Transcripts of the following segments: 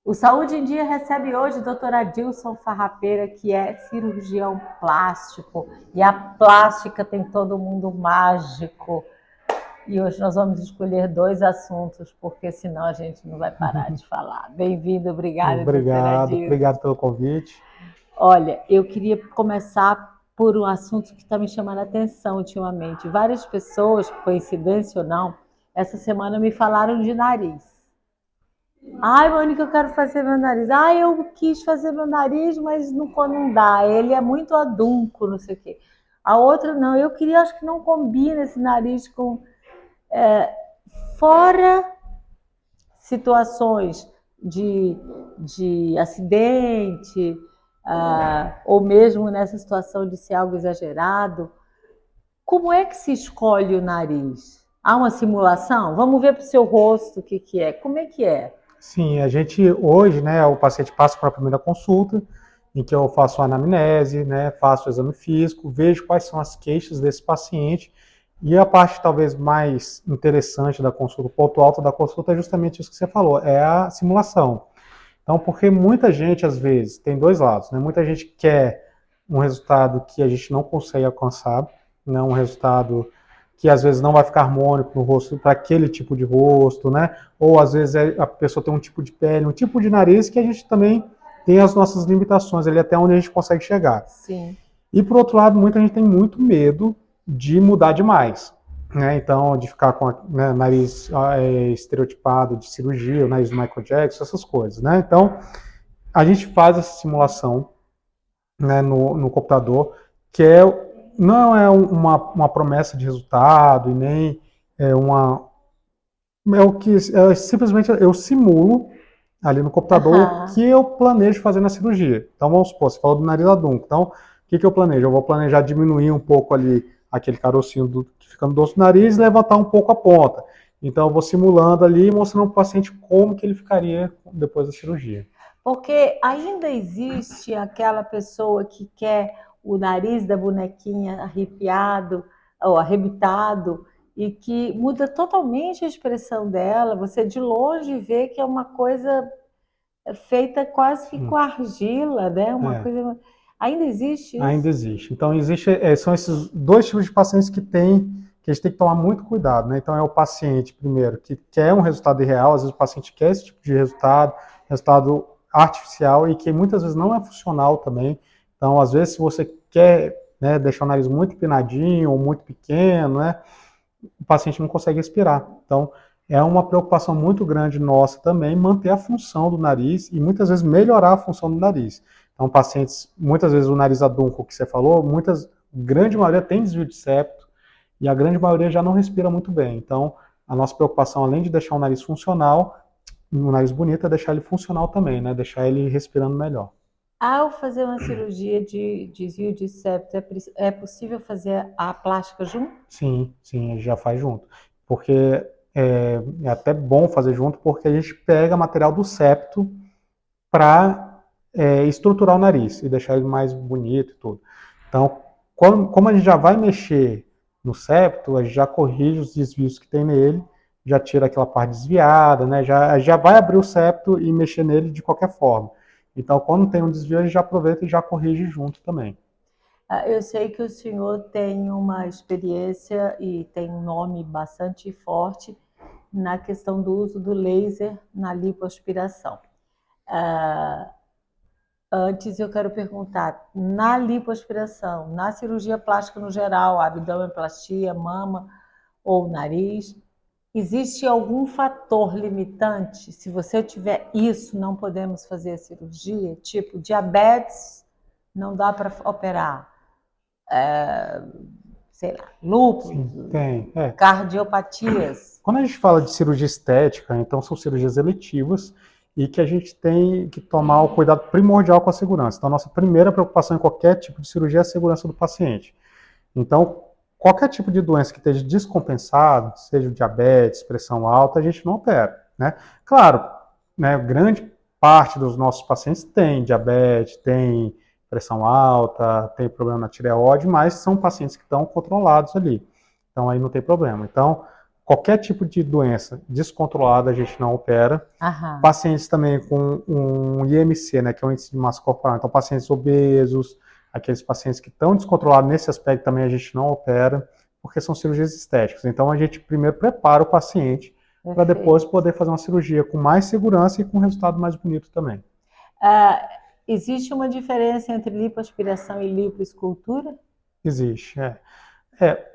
O Saúde em Dia recebe hoje o Dr. Adilson Farrapeira, que é cirurgião plástico, e a plástica tem todo mundo mágico. E hoje nós vamos escolher dois assuntos, porque senão a gente não vai parar de falar. Bem-vindo, obrigada, doutor Adilson. Obrigado pelo convite. Olha, eu queria começar por um assunto que está me chamando a atenção ultimamente. Várias pessoas, coincidência ou não, essa semana me falaram de nariz. Ai, Mônica, eu quero fazer meu nariz. Ai, eu quis fazer meu nariz, mas não dá. Ele é muito adunco, não sei o quê. A outra não, eu queria, acho que não combina esse nariz com. Fora situações de acidente, ou mesmo nessa situação de ser algo exagerado, como é que se escolhe o nariz? Há uma simulação? Vamos ver para o seu rosto o que é. Como é que é? Sim, a gente hoje, né, o paciente passa para a primeira consulta, em que eu faço a anamnese, né, faço o exame físico, vejo quais são as queixas desse paciente. E a parte talvez mais interessante da consulta, o ponto alto da consulta é justamente isso que você falou, é a simulação. Então, porque muita gente, às vezes, tem dois lados, né? Muita gente quer um resultado que a gente não consegue alcançar, né? Um resultado que às vezes não vai ficar harmônico no rosto para aquele tipo de rosto, né? Ou às vezes a pessoa tem um tipo de pele, um tipo de nariz que a gente também tem as nossas limitações ali até onde a gente consegue chegar. Sim. E por outro lado, muita gente tem muito medo de mudar demais, né? Então, de ficar com né, nariz estereotipado de cirurgia, o nariz do Michael Jackson, essas coisas, né? Então, a gente faz essa simulação, né, no computador, que não é uma promessa de resultado e nem é uma. Simplesmente eu simulo ali no computador o Aham. que eu planejo fazer na cirurgia. Então vamos supor, você falou do nariz adunco. Então, o que eu planejo? Eu vou planejar diminuir um pouco ali aquele carocinho que fica no dorso do nariz e levantar um pouco a ponta. Então eu vou simulando ali e mostrando para o paciente como que ele ficaria depois da cirurgia. Porque ainda existe aquela pessoa que quer o nariz da bonequinha arrepiado ou arrebitado e que muda totalmente a expressão dela. Você de longe vê que é uma coisa feita quase que com Sim. argila, né? Uma É, coisa. Ainda existe ainda isso? existe. Então são esses dois tipos de pacientes que a gente tem que tomar muito cuidado, né? Então é o paciente, primeiro, que quer um resultado irreal, às vezes o paciente quer esse tipo de resultado artificial e que muitas vezes não é funcional também. Então, às vezes, se você quer, né, deixar o nariz muito empinadinho ou muito pequeno, né, o paciente não consegue respirar. Então, é uma preocupação muito grande nossa também manter a função do nariz e muitas vezes melhorar a função do nariz. Então, pacientes, muitas vezes o nariz adunco que você falou, grande maioria tem desvio de septo e a grande maioria já não respira muito bem. Então, a nossa preocupação, além de deixar o nariz funcional, um nariz bonito, é deixar ele funcional também, né? Deixar ele respirando melhor. Ao fazer uma cirurgia de desvio de septo, é possível fazer a plástica junto? Sim, sim, a gente já faz junto. Porque é até bom fazer junto, porque a gente pega material do septo para estruturar o nariz e deixar ele mais bonito e tudo. Então, como a gente já vai mexer no septo, a gente já corrige os desvios que tem nele, já tira aquela parte desviada, né? Já vai abrir o septo e mexer nele de qualquer forma. Então, quando tem um desvio, a gente já aproveita e já corrige junto também. Eu sei que o senhor tem uma experiência e tem um nome bastante forte na questão do uso do laser na lipoaspiração. Ah, Antes eu quero perguntar, na lipoaspiração, na cirurgia plástica no geral, abdominoplastia, mama ou nariz, existe algum fator limitante? Se você tiver isso, não podemos fazer a cirurgia? Tipo, diabetes, não dá para operar. Sei lá, lúpus, Sim, tem. cardiopatias. Quando a gente fala de cirurgia estética, então são cirurgias eletivas e que a gente tem que tomar o cuidado primordial com a segurança. Então, a nossa primeira preocupação em qualquer tipo de cirurgia é a segurança do paciente. Então, qualquer tipo de doença que esteja descompensada, seja diabetes, pressão alta, a gente não opera, né? Claro, né, grande parte dos nossos pacientes tem diabetes, tem pressão alta, tem problema na tireoide, mas são pacientes que estão controlados ali. Então, aí não tem problema. Então, qualquer tipo de doença descontrolada a gente não opera. Aham. Pacientes também com um IMC, né, que é o índice de massa corporal, então pacientes obesos, aqueles pacientes que estão descontrolados nesse aspecto também a gente não opera, porque são cirurgias estéticas. Então a gente primeiro prepara o paciente para depois Perfeito. poder fazer uma cirurgia com mais segurança e com um resultado mais bonito também. Ah, existe uma diferença entre lipoaspiração e lipoescultura? Existe,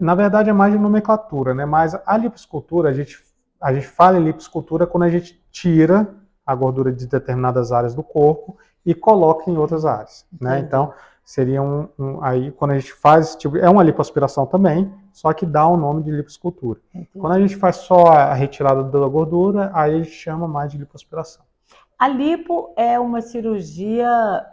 na verdade é mais de nomenclatura, né? Mas a lipoescultura, a gente fala em lipoescultura quando a gente tira a gordura de determinadas áreas do corpo e coloca em outras áreas, né? Entendi. Então, seria aí quando a gente faz esse tipo, é uma lipoaspiração também, só que dá o nome de lipoescultura. Quando a Entendi. gente faz só a retirada da gordura, aí a gente chama mais de lipoaspiração. A lipo é uma cirurgia,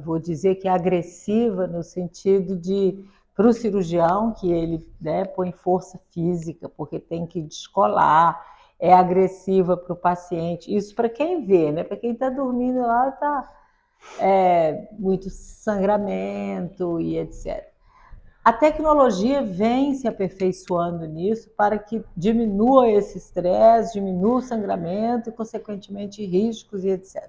vou dizer que é agressiva no sentido de para o cirurgião que ele, né, põe força física porque tem que descolar, é agressiva para o paciente. Isso para quem vê, né? Para quem está dormindo lá está muito sangramento e etc. A tecnologia vem se aperfeiçoando nisso para que diminua esse estresse, diminua o sangramento e, consequentemente, riscos e etc.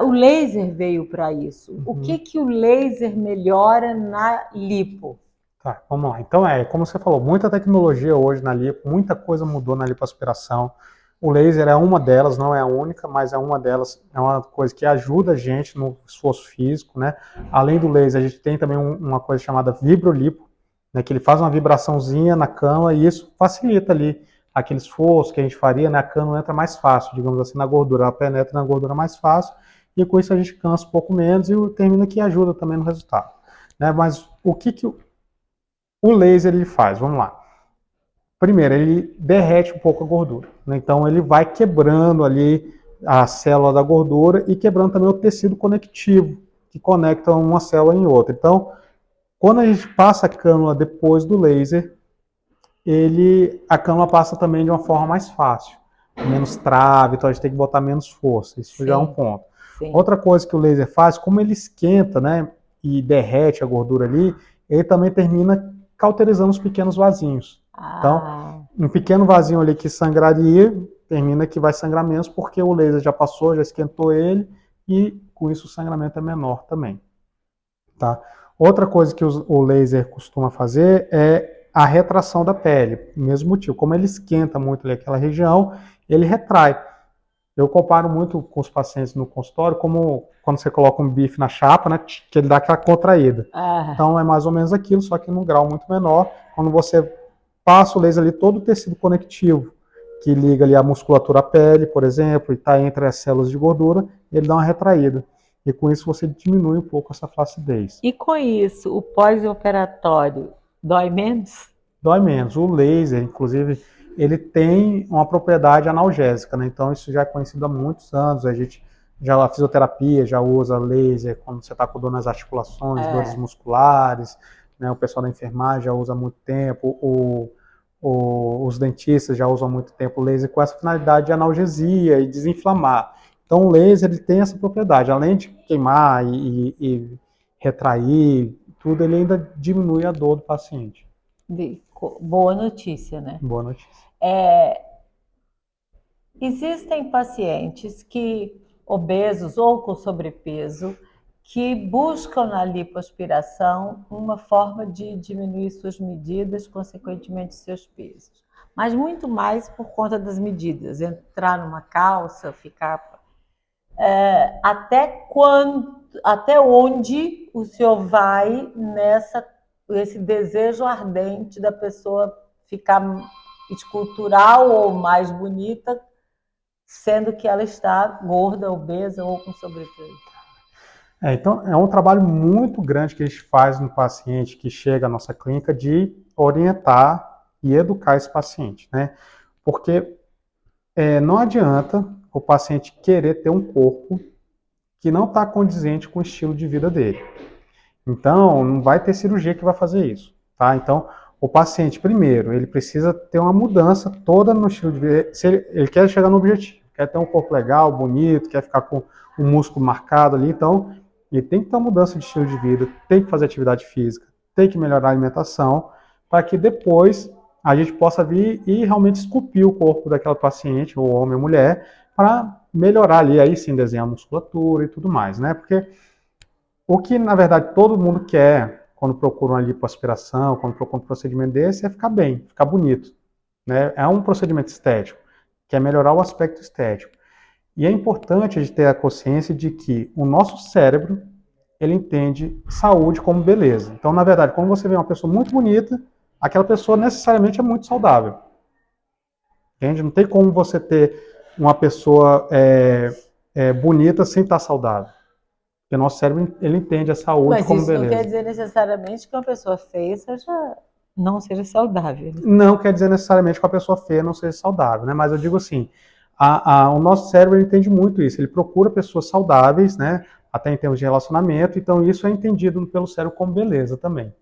O laser veio para isso. O Uhum. que o laser melhora na lipo? Tá, vamos lá. Então como você falou, muita tecnologia hoje na lipo, muita coisa mudou na lipoaspiração. O laser é uma delas, não é a única, mas é uma delas, é uma coisa que ajuda a gente no esforço físico, né? Além do laser, a gente tem também uma coisa chamada vibrolipo, né? Que ele faz uma vibraçãozinha na cama e isso facilita ali aquele esforço que a gente faria, né? A cama entra mais fácil, digamos assim, na gordura, ela penetra na gordura mais fácil e com isso a gente cansa um pouco menos e termina que ajuda também no resultado, né? Mas o que o laser ele faz? Vamos lá. Primeiro, ele derrete um pouco a gordura, né? Então ele vai quebrando ali a célula da gordura e quebrando também o tecido conectivo, que conecta uma célula em outra. Então, quando a gente passa a cânula depois do laser, a cânula passa também de uma forma mais fácil, menos trave, então a gente tem que botar menos força. Isso já é um Sim, ponto. sim. Outra coisa que o laser faz, como ele esquenta, né, e derrete a gordura ali, ele também termina cauterizando os pequenos vasinhos. Então, um pequeno vasinho ali que sangraria, termina que vai sangrar menos, porque o laser já passou, já esquentou ele, e com isso o sangramento é menor também. Tá? Outra coisa que o laser costuma fazer é a retração da pele. Mesmo motivo, como ele esquenta muito ali aquela região, ele retrai. Eu comparo muito com os pacientes no consultório, como quando você coloca um bife na chapa, né, que ele dá aquela contraída. Então é mais ou menos aquilo, só que num grau muito menor. Quando você passa o laser ali, todo o tecido conectivo que liga ali a musculatura à pele, por exemplo, e está entre as células de gordura, ele dá uma retraída. E com isso você diminui um pouco essa flacidez. E com isso, o pós-operatório dói menos? Dói menos. O laser, inclusive, ele tem uma propriedade analgésica, né? Então isso já é conhecido há muitos anos. A fisioterapia já usa laser quando você está com dor nas articulações, dores musculares, né? O pessoal da enfermagem já usa há muito tempo. Os dentistas já usam há muito tempo o laser com essa finalidade de analgesia e desinflamar. Então o laser ele tem essa propriedade, além de queimar e retrair tudo, ele ainda diminui a dor do paciente. Boa notícia, né? Boa notícia. Existem pacientes obesos ou com sobrepeso que buscam na lipoaspiração uma forma de diminuir suas medidas, consequentemente seus pesos. Mas muito mais por conta das medidas, entrar numa calça, ficar... Até onde o senhor vai esse desejo ardente da pessoa ficar escultural ou mais bonita, sendo que ela está gorda, obesa ou com sobrepeso? Então, é um trabalho muito grande que a gente faz no paciente que chega à nossa clínica de orientar e educar esse paciente, né? Porque não adianta o paciente querer ter um corpo que não está condizente com o estilo de vida dele. Então, não vai ter cirurgia que vai fazer isso, tá? Então, o paciente, primeiro, ele precisa ter uma mudança toda no estilo de vida. Se ele quer chegar no objetivo, quer ter um corpo legal, bonito, quer ficar com o músculo marcado ali, então ele tem que ter uma mudança de estilo de vida, tem que fazer atividade física, tem que melhorar a alimentação, para que depois a gente possa vir e realmente esculpir o corpo daquela paciente, ou homem ou mulher, para melhorar ali, aí sim, desenhar a musculatura e tudo mais, né? Porque o que, na verdade, todo mundo quer quando procura uma lipoaspiração, quando procura um procedimento desse, é ficar bem, ficar bonito, né? É um procedimento estético, que é melhorar o aspecto estético. E é importante a gente ter a consciência de que o nosso cérebro, ele entende saúde como beleza. Então, na verdade, quando você vê uma pessoa muito bonita, aquela pessoa necessariamente é muito saudável. Entende? Não tem como você ter uma pessoa bonita sem estar saudável. Porque o nosso cérebro, ele entende a saúde Mas como isso não quer beleza. dizer necessariamente que uma pessoa feia não seja saudável, né? Não quer dizer necessariamente que a pessoa feia não seja saudável, né? Mas eu digo assim, o nosso cérebro entende muito isso. Ele procura pessoas saudáveis, né? Até em termos de relacionamento. Então isso é entendido pelo cérebro como beleza também.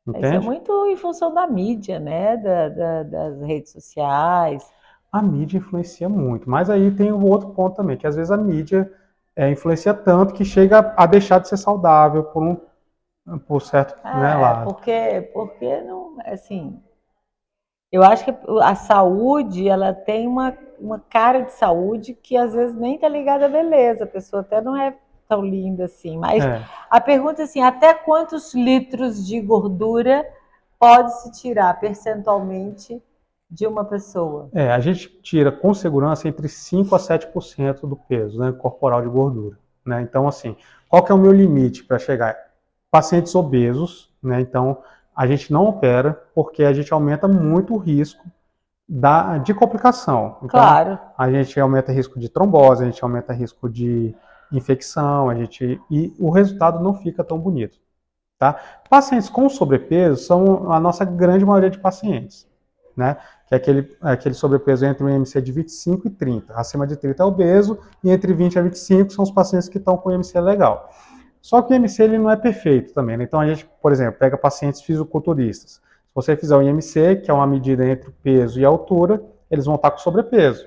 Isso é Entende? muito em função da mídia, né? Das redes sociais. A mídia influencia muito. Mas aí tem o outro ponto também, que às vezes a mídia influencia tanto que chega a deixar de ser saudável por certo, né, lado. Porque não, assim, eu acho que a saúde, ela tem uma cara de saúde que às vezes nem tá ligada à beleza, a pessoa até não é tão linda assim, mas É, a pergunta é assim, até quantos litros de gordura pode se tirar percentualmente de uma pessoa? a gente tira com segurança entre 5 a 7% do peso, né, corporal de gordura. Né? Então, assim, qual que é o meu limite para chegar? Pacientes obesos, né? Então, a gente não opera porque a gente aumenta muito o risco de complicação. Então, Claro, a gente aumenta o risco de trombose, a gente aumenta o risco de infecção, e o resultado não fica tão bonito. Tá? Pacientes com sobrepeso são a nossa grande maioria de pacientes, né? Que é aquele sobrepeso entre um IMC de 25 e 30. Acima de 30 é obeso e entre 20 a 25 são os pacientes que estão com IMC legal. Só que o IMC ele não é perfeito também, né? Então a gente, por exemplo, pega pacientes fisiculturistas. Se você fizer o IMC, que é uma medida entre o peso e a altura, eles vão estar com sobrepeso,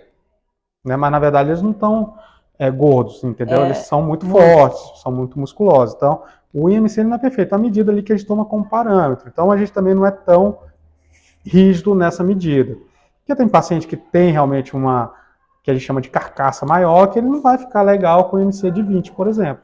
né? Mas na verdade eles não estão gordos, entendeu? Eles é são muito músculo. fortes, são muito musculosos. Então, o IMC ele não é perfeito, é a medida ali que a gente toma como parâmetro. Então, a gente também não é tão rígido nessa medida. Porque tem paciente que tem realmente uma, que a gente chama de carcaça maior, que ele não vai ficar legal com o IMC de 20, por exemplo.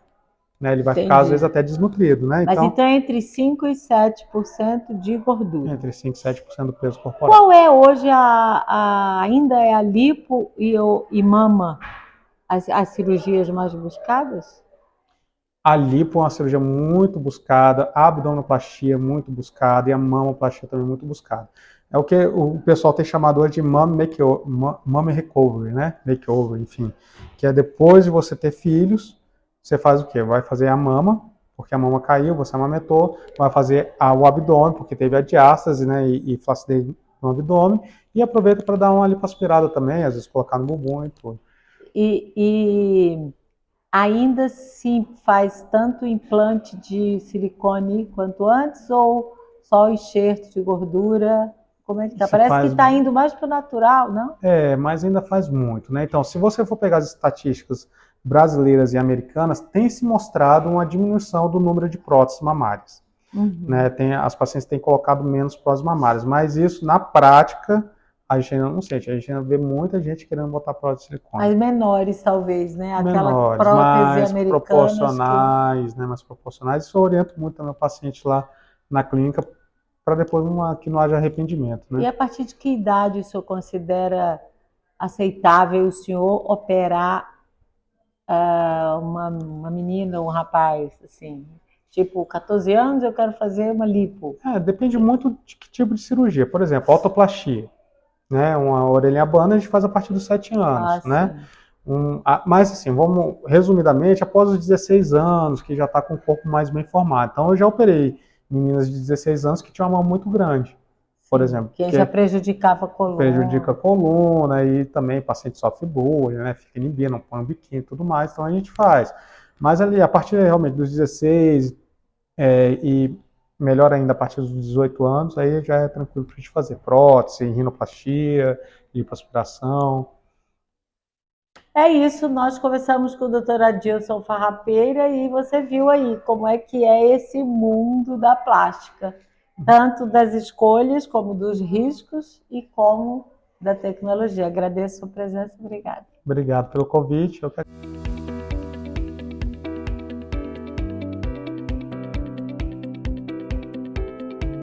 Né? Ele vai ficar, às vezes, Entendi. até desnutrido, né? Mas Então, então é entre 5 e 7% de gordura. entre 5 e 7% do peso corporal. Qual é hoje ainda é a lipo e mama as cirurgias mais buscadas? A lipo é uma cirurgia muito buscada, a abdominoplastia muito buscada e a mamoplastia também muito buscada. É o que o pessoal tem chamado hoje de mummy recovery, né? Makeover, enfim. Que é depois de você ter filhos, você faz o quê? Vai fazer a mama, porque a mama caiu, você amamentou, vai fazer o abdômen, porque teve a diástase, né? E flacidez no abdômen, e aproveita para dar uma lipoaspirada também, às vezes colocar no bumbum e tudo. E ainda se faz tanto implante de silicone quanto antes ou só enxerto de gordura? Como é que tá? Se Parece que faz está indo mais para o natural, não? Mas ainda faz muito, né? Então, se você for pegar as estatísticas brasileiras e americanas, tem se mostrado uma diminuição do número de próteses mamárias, né? Uhum. As pacientes têm colocado menos próteses mamárias, mas isso, na prática, a gente ainda não sente. A gente ainda vê muita gente querendo botar prótese de silicone. As menores, talvez, né? Aquela Menores, prótese mais americanas que. proporcionais, né? Mais proporcionais. Isso eu oriento muito também o paciente lá na clínica para depois que não haja arrependimento, E né? a partir de que idade o senhor considera aceitável o senhor operar uma menina ou um rapaz, assim? Tipo, 14 anos eu quero fazer uma lipo. Depende muito de que tipo de cirurgia. Por exemplo, autoplastia. Né? Uma orelhinha banda a gente faz a partir dos 7 Ah, anos, né? sim. Mas assim, vamos resumidamente, após os 16 anos, que já está com o corpo mais bem formado. Então eu já operei meninas de 16 anos que tinham uma mão muito grande, por Sim. exemplo, Que já porque prejudicava a prejudica a coluna. coluna e também o paciente sofre bullying, né? Fica inibindo, não põe um biquíni e tudo mais, então a gente faz. Mas ali, a partir realmente dos 16 e melhor ainda a partir dos 18 anos, aí já é tranquilo para a gente fazer prótese, rinoplastia, lipoaspiração. É isso, nós conversamos com o doutor Adilson Farrapeira e você viu aí como é que é esse mundo da plástica. tanto das escolhas, como dos riscos e como da tecnologia. Agradeço a sua presença, obrigada. Obrigado pelo convite. Eu que